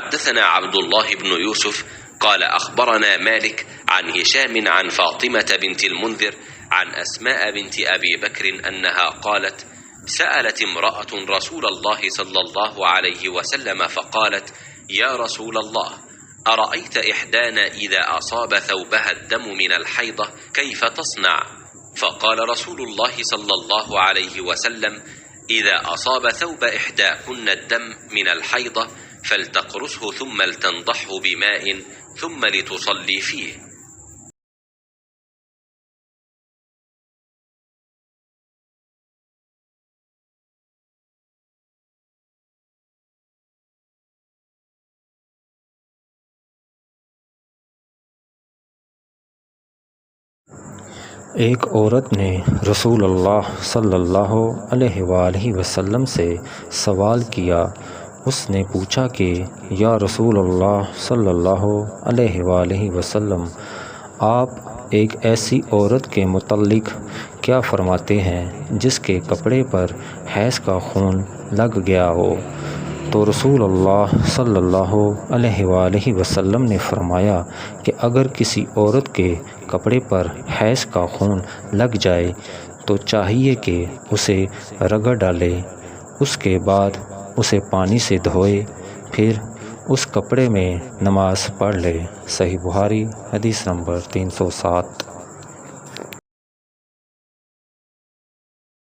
حدثنا عبد الله بن يوسف قال أخبرنا مالك عن هشام عن فاطمة بنت المنذر عن أسماء بنت أبي بكر أنها قالت: سألت امرأة رسول الله صلى الله عليه وسلم فقالت: يا رسول الله، أرأيت إحدانا إذا أصاب ثوبها الدم من الحيضة كيف تصنع؟ فقال رسول الله صلى الله عليه وسلم: إذا أصاب ثوب إحداكن الدم من الحيضة فلتقرصه ثم لتنضحه بماء ثم لتصلي فيه. एक औरत ने रसूलुल्लाह सल्लल्लाहु अलैहि वसल्लम से सवाल किया। उसने पूछा कि या रसूलुल्लाह सल्लल्लाहु अलैहि वसल्लम, आप एक ऐसी औरत के मुतल्लिक क्या फ़रमाते हैं जिसके कपड़े पर हैज़ का खून लग गया हो? तो रसूलुल्लाह सल्लल्लाहु अलैहि वसल्लम ने फ़रमाया कि अगर किसी औरत के कपड़े पर हैज़ का खून लग जाए तो चाहिए कि उसे रगड़ डाले, उसके बाद उसे पानी से धोए, फिर उस कपड़े में नमाज पढ़ ले। सही बुखारी हदीस नंबर 307।